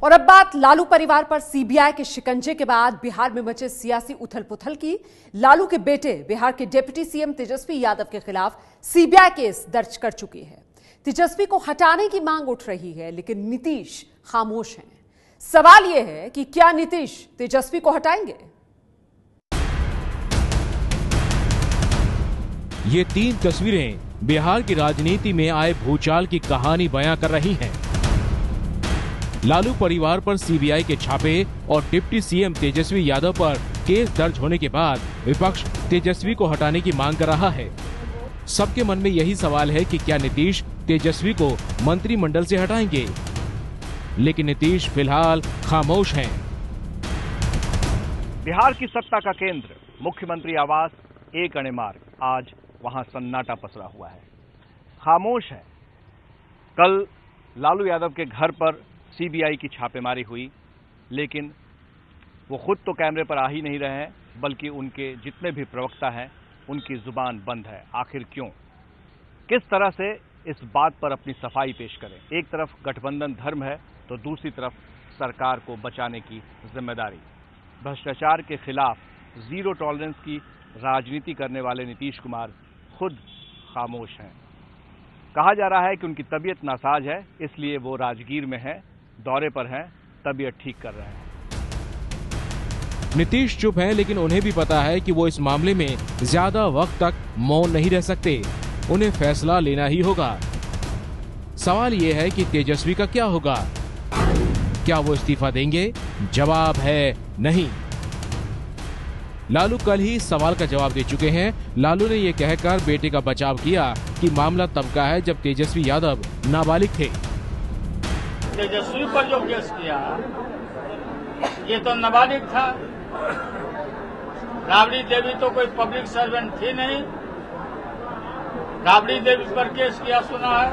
और अब बात लालू परिवार पर सीबीआई के शिकंजे के बाद बिहार में मचे सियासी उथल-पुथल की। लालू के बेटे बिहार के डिप्टी सीएम तेजस्वी यादव के खिलाफ सीबीआई केस दर्ज कर चुकी है। तेजस्वी को हटाने की मांग उठ रही है, लेकिन नीतीश खामोश हैं। सवाल यह है कि क्या नीतीश तेजस्वी को हटाएंगे? ये 3 तस्वीरें बिहार की राजनीति में आए भूचाल की कहानी बयां कर रही हैं। लालू परिवार पर सीबीआई के छापे और डिप्टी सीएम तेजस्वी यादव पर केस दर्ज होने के बाद विपक्ष तेजस्वी को हटाने की मांग कर रहा है। सबके मन में यही सवाल है कि क्या नीतीश तेजस्वी को मंत्रिमंडल से हटाएंगे, लेकिन नीतीश फिलहाल खामोश हैं। बिहार की सत्ता का केंद्र मुख्यमंत्री आवास एक अणे मार्ग, आज वहां सन्नाटा पसरा हुआ है, खामोश है। कल लालू यादव के घर पर सीबीआई की छापेमारी हुई, लेकिन वो खुद तो कैमरे पर आ ही नहीं रहे हैं, बल्कि उनके जितने भी प्रवक्ता हैं उनकी जुबान बंद है। आखिर क्यों? किस तरह से इस बात पर अपनी सफाई पेश करें? एक तरफ गठबंधन धर्म है तो दूसरी तरफ सरकार को बचाने की जिम्मेदारी। भ्रष्टाचार के खिलाफ जीरो टॉलरेंस की राजनीति करने वाले नीतीश कुमार खुद खामोश हैं। कहा जा रहा है कि उनकी तबीयत नासाज है, इसलिए वो राजगीर में हैं, दौरे पर हैं, तबीयत ठीक कर रहे हैं। नीतीश चुप हैं, लेकिन उन्हें भी पता है कि वो इस मामले में ज्यादा वक्त तक मौन नहीं रह सकते। उन्हें फैसला लेना ही होगा। सवाल ये है कि तेजस्वी का क्या होगा? क्या वो इस्तीफा देंगे? जवाब है नहीं। लालू कल ही इस सवाल का जवाब दे चुके हैं। लालू ने ये कहकर बेटे का बचाव किया कि मामला तब का है जब तेजस्वी यादव नाबालिग थे। तेजस्वी पर जो केस किया ये तो नाबालिग था। राबड़ी देवी तो कोई पब्लिक सर्वेंट थी नहीं। राबड़ी देवी पर केस किया सुना है।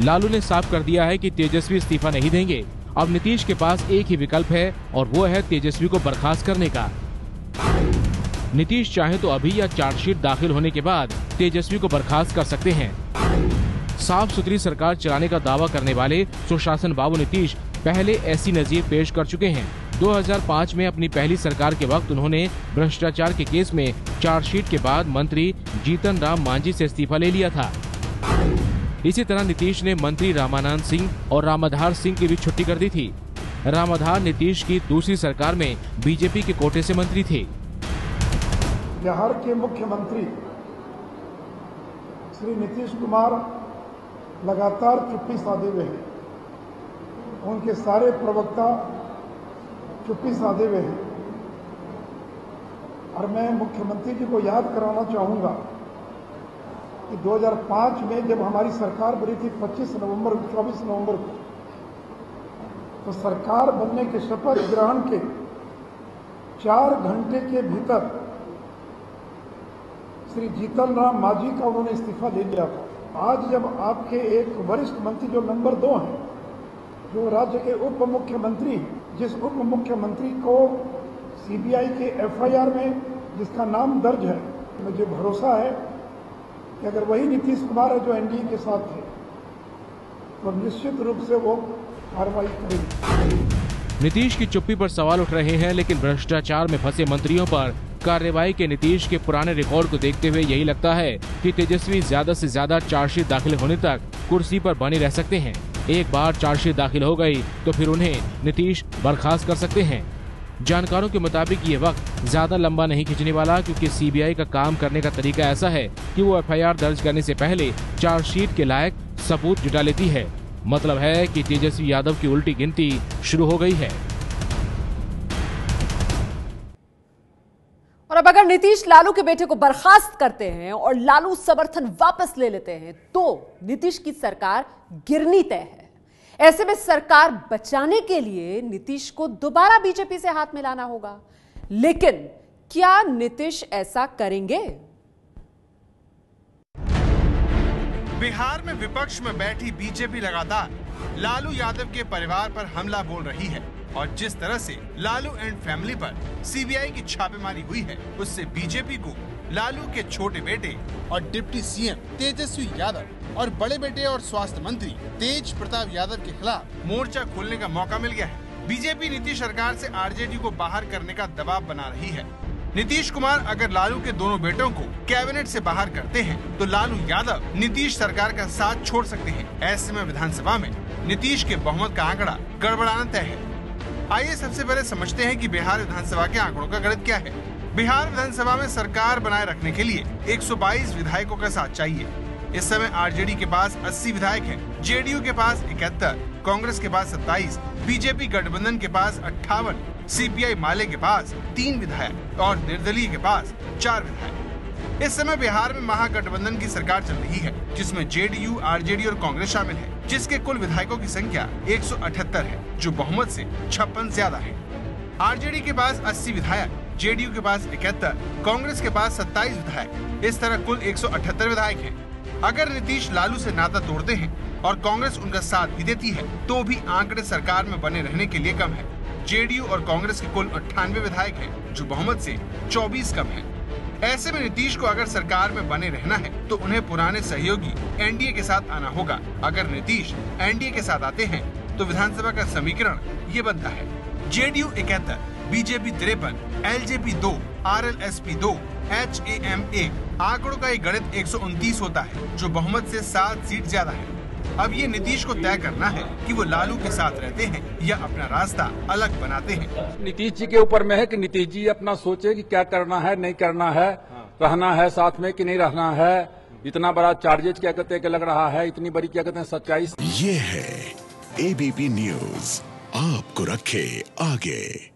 लालू ने साफ कर दिया है कि तेजस्वी इस्तीफा नहीं देंगे। अब नीतीश के पास एक ही विकल्प है और वो है तेजस्वी को बर्खास्त करने का। नीतीश चाहे तो अभी या चार्जशीट दाखिल होने के बाद तेजस्वी को बर्खास्त कर सकते हैं। साफ सुथरी सरकार चलाने का दावा करने वाले सुशासन बाबू नीतीश पहले ऐसी नजीर पेश कर चुके हैं। 2005 में अपनी पहली सरकार के वक्त उन्होंने भ्रष्टाचार के केस में चार्जशीट के बाद मंत्री जीतन राम मांझी से इस्तीफा ले लिया था। इसी तरह नीतीश ने मंत्री रामानंद सिंह और रामाधार सिंह की भी छुट्टी कर दी थी। रामाधार नीतीश की दूसरी सरकार में बीजेपी के कोटे से मंत्री थे। बिहार के मुख्यमंत्री श्री नीतीश कुमार लगातार चुप्पी साधे हुए हैं। उनके सारे प्रवक्ता चुप्पी साधे हुए हैं। और मैं मुख्यमंत्री जी को याद कराना चाहूंगा कि 2005 में जब हमारी सरकार बनी थी 24 नवंबर को, तो सरकार बनने के शपथ ग्रहण के 4 घंटे के भीतर श्री जीतन राम मांझी का उन्होंने इस्तीफा दे दिया था। आज जब आपके एक वरिष्ठ मंत्री जो नंबर 2 हैं, जो राज्य के उप मुख्यमंत्री, जिस उप मुख्यमंत्री को सीबीआई के एफआईआर में जिसका नाम दर्ज है, मुझे भरोसा है कि अगर वही नीतीश कुमार है जो एनडीए के साथ थे, तो निश्चित रूप से वो कार्रवाई करेंगे। नीतीश की चुप्पी पर सवाल उठ रहे हैं, लेकिन भ्रष्टाचार में फंसे मंत्रियों पर कार्रवाई के नीतीश के पुराने रिकॉर्ड को देखते हुए यही लगता है कि तेजस्वी ज्यादा से ज्यादा चार्जशीट दाखिल होने तक कुर्सी पर बने रह सकते हैं। एक बार चार्जशीट दाखिल हो गई तो फिर उन्हें नीतीश बर्खास्त कर सकते हैं। जानकारों के मुताबिक ये वक्त ज्यादा लंबा नहीं खिंचने वाला, क्योंकि सीबीआई का काम करने का तरीका ऐसा है कि वो एफआईआर दर्ज करने से पहले चार्जशीट के लायक सबूत जुटा लेती है। मतलब है कि तेजस्वी यादव की उल्टी गिनती शुरू हो गई है। और अब अगर नीतीश लालू के बेटे को बर्खास्त करते हैं और लालू समर्थन वापस ले लेते हैं, तो नीतीश की सरकार गिरनी तय है। ऐसे में सरकार बचाने के लिए नीतीश को दोबारा बीजेपी से हाथ मिलाना होगा। लेकिन क्या नीतीश ऐसा करेंगे? बिहार में विपक्ष में बैठी बीजेपी लगातार लालू यादव के परिवार पर हमला बोल रही है और जिस तरह से लालू एंड फैमिली पर सीबीआई की छापेमारी हुई है, उससे बीजेपी को लालू के छोटे बेटे और डिप्टी सीएम तेजस्वी यादव और बड़े बेटे और स्वास्थ्य मंत्री तेज प्रताप यादव के खिलाफ मोर्चा खोलने का मौका मिल गया है। बीजेपी नीतीश सरकार से आरजेडी को बाहर करने का दबाव बना रही है। नीतीश कुमार अगर लालू के दोनों बेटों को कैबिनेट से बाहर करते हैं तो लालू यादव नीतीश सरकार का साथ छोड़ सकते हैं। ऐसे में विधानसभा में नीतीश के बहुमत का आंकड़ा गड़बड़ाना तय है। आइए सबसे पहले समझते हैं कि बिहार विधानसभा के आंकड़ों का गणित क्या है। बिहार विधानसभा में सरकार बनाए रखने के लिए 122 विधायकों का साथ चाहिए। इस समय आरजेडी के पास 80 विधायक हैं, जेडीयू के पास 71, कांग्रेस के पास 27, बीजेपी गठबंधन के पास 58, सीपीआई माले के पास 3 विधायक और निर्दलीय के पास 4 विधायक। इस समय बिहार में महागठबंधन की सरकार चल रही है, जिसमें जेडीयू, आरजेडी और कांग्रेस शामिल है, जिसके कुल विधायकों की संख्या 178 है, जो बहुमत से 56 ज्यादा है। आरजेडी के पास 80 विधायक, जेडीयू के पास 71, कांग्रेस के पास 27 विधायक, इस तरह कुल 178 विधायक हैं। अगर नीतीश लालू से नाता तोड़ते हैं और कांग्रेस उनका साथ भी देती है, तो भी आंकड़े सरकार में बने रहने के लिए कम है। जेडीयू और कांग्रेस के कुल 98 विधायक हैं, जो बहुमत से 24 कम है। ऐसे में नीतीश को अगर सरकार में बने रहना है तो उन्हें पुराने सहयोगी एनडीए के साथ आना होगा। अगर नीतीश एनडीए के साथ आते हैं तो विधानसभा का समीकरण ये बनता है: JDU 71, BJP 53, LJP 2, RLSP 2, HAM 1। आंकड़ों का ये गणित 129 होता है, जो बहुमत से 7 सीट ज्यादा है। अब ये नीतीश को तय करना है कि वो लालू के साथ रहते हैं या अपना रास्ता अलग बनाते हैं। नीतीश जी के ऊपर में है कि नीतीश जी अपना सोचे कि क्या करना है, नहीं करना है, रहना है साथ में कि नहीं रहना है। इतना बड़ा चार्जेज क्या कहते हैं लग रहा है, इतनी बड़ी क्या कहते हैं सच्चाई। ये है एबीपी न्यूज, आपको रखे आगे।